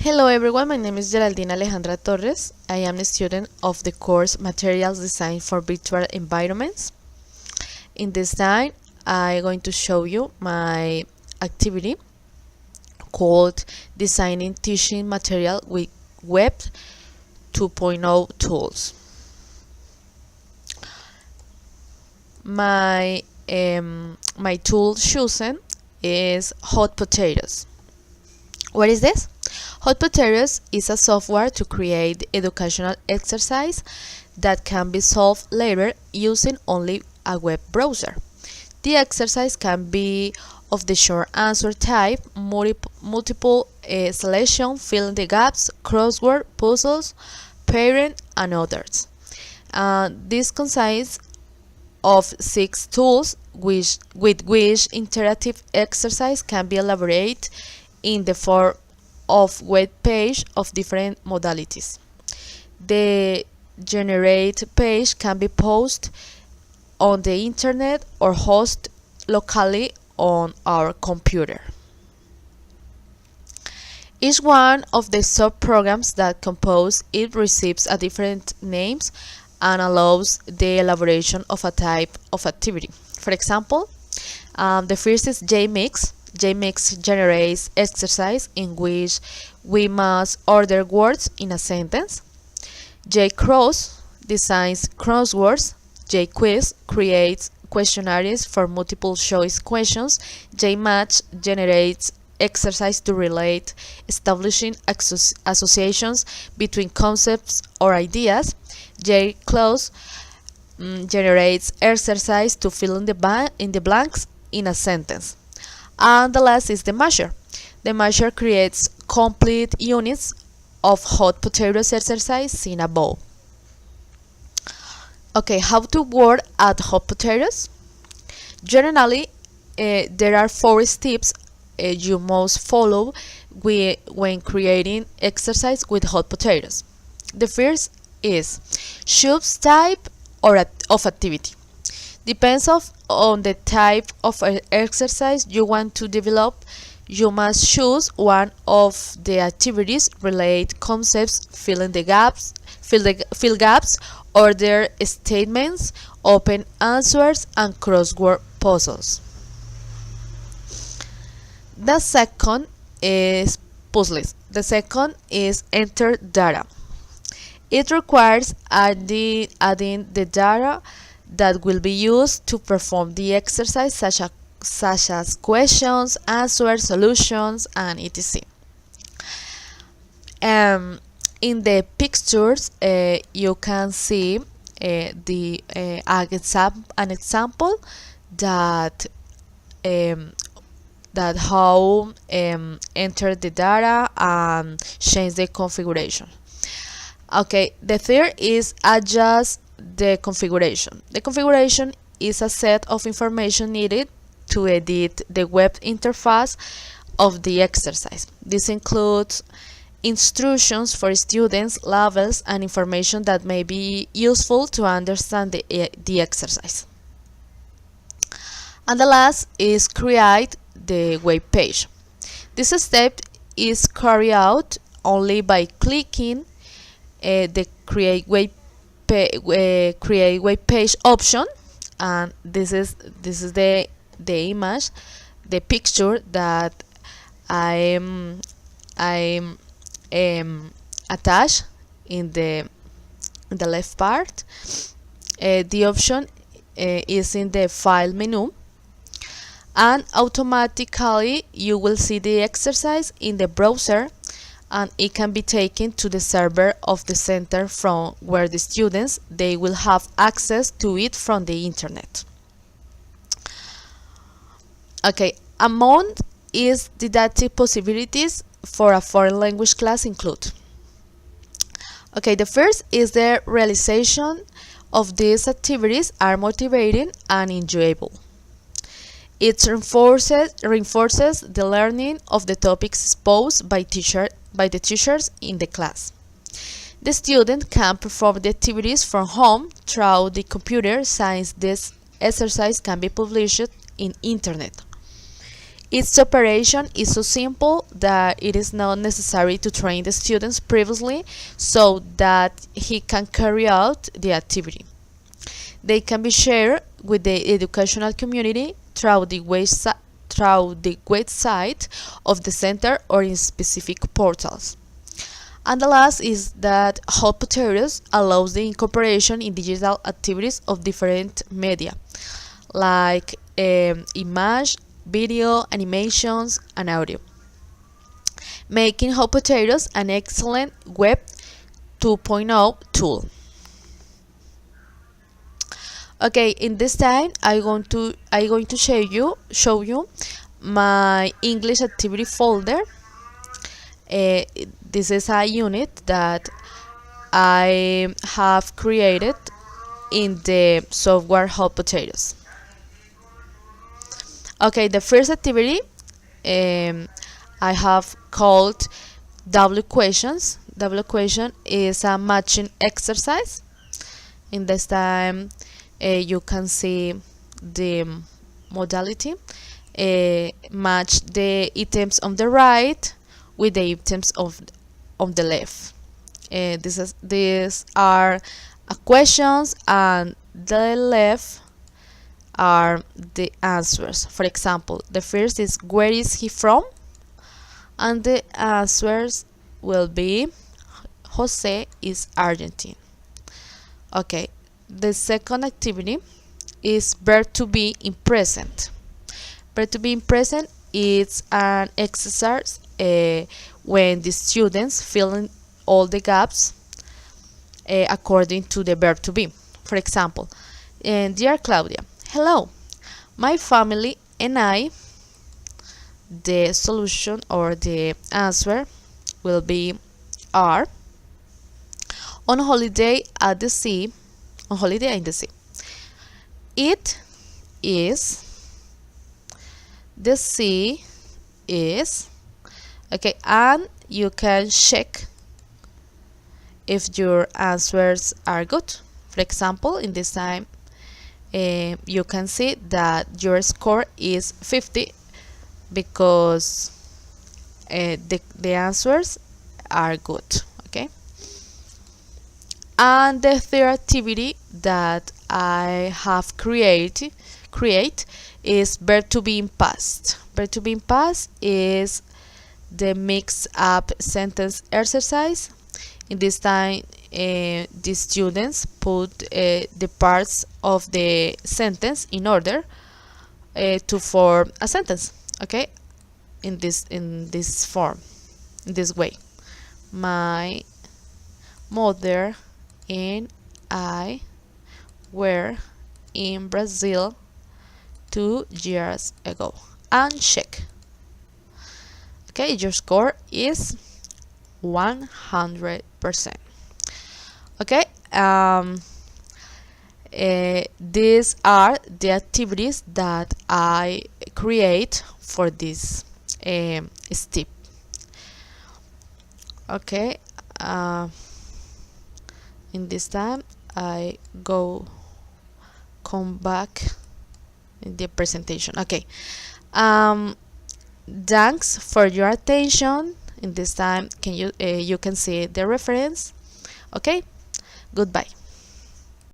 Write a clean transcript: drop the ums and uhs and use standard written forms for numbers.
Hello everyone, my name is Geraldine Alejandra Torres. I am a student of the course Materials Design for Virtual Environments. In this time, I'm going to show you my activity called Designing Teaching Material with Web 2.0 Tools. My tool chosen is Hot Potatoes. What is this? Hot Potatoes is a software to create educational exercise that can be solved later using only a web browser. The exercise can be of the short answer type, multiple selection, fill in the gaps, crossword, puzzles, pairing, and others. This consists of 6 tools with which interactive exercise can be elaborated in the form of web page of different modalities. The generate page can be posted on the internet or hosted locally on our computer. Each one of the sub-programs that compose it receives a different names and allows the elaboration of a type of activity. For example, the first is JMix. JMix generates exercise in which we must order words in a sentence. JCross designs crosswords. JQuiz creates questionnaires for multiple choice questions. JMatch generates exercise to relate, establishing associations between concepts or ideas. JClose generates exercise to fill in the blanks in a sentence. And the last is the Masher. The Masher creates complete units of hot potatoes exercise seen above. Okay, how to work at hot potatoes? Generally, there are 4 steps you must follow when creating exercise with hot potatoes. The first is choose type of activity. Depends on the type of exercise you want to develop. You must choose one of the activities, relate concepts, fill in the gaps, fill gaps, order statements, open answers, and crossword puzzles. The second is puzzles. The second is enter data. It requires adding the data that will be used to perform the exercise, such as questions, answers, solutions, and etc. In the pictures, you can see an example that how enter the data and change the configuration. Okay, the third is adjust the configuration. The configuration is a set of information needed to edit the web interface of the exercise. This includes instructions for students, labels, and information that may be useful to understand the exercise. And the last is create the web page. This step is carried out only by clicking the create web page option, and this is the image, the picture that I'm attached in the left part. The option is in the file menu, and automatically you will see the exercise in the browser, and it can be taken to the server of the center from where the students they will have access to it from the internet. Okay, among its didactic possibilities for a foreign language class include. Okay, the first is the realization of these activities are motivating and enjoyable. It reinforces the learning of the topics exposed by the teachers in the class. The student can perform the activities from home through the computer, since this exercise can be published in internet. Its operation is so simple that it is not necessary to train the students previously so that he can carry out the activity. They can be shared with the educational community through the website of the center or in specific portals. And the last is that Hot Potatoes allows the incorporation in digital activities of different media, like image, video, animations, and audio, making Hot Potatoes an excellent Web 2.0 tool. Okay, in this time I'm going to show you my English activity folder. This is a unit that I have created in the software Hot Potatoes. Okay, the first activity I have called double equations. Double equation is a matching exercise. In this time you can see the modality. Match the items on the right with the items on the left. These are questions, and the left are the answers. For example, the first is where is he from, and the answers will be Jose is Argentine. Okay, the second activity is verb to be in present. Verb to be in present is an exercise when the students fill in all the gaps according to the verb to be. For example, dear Claudia, hello, my family and I. The solution or the answer will be are on holiday at the sea. On holiday in the sea. It is. The sea is. Okay, and you can check if your answers are good. For example, in this time you can see that your score is 50 because the answers are good. Okay, and the third activity that I have create is verb to be in past. Verb to be in past is the mix up sentence exercise. In this time the students put the parts of the sentence in order to form a sentence. Okay, in this form, in this way. My mother and I were in Brazil 2 years ago, and check. Okay, your score is 100%. Okay, these are the activities that I create for this step. Okay, in this time I come back in the presentation. Okay, thanks for your attention. In this time you can see the reference. Okay, goodbye.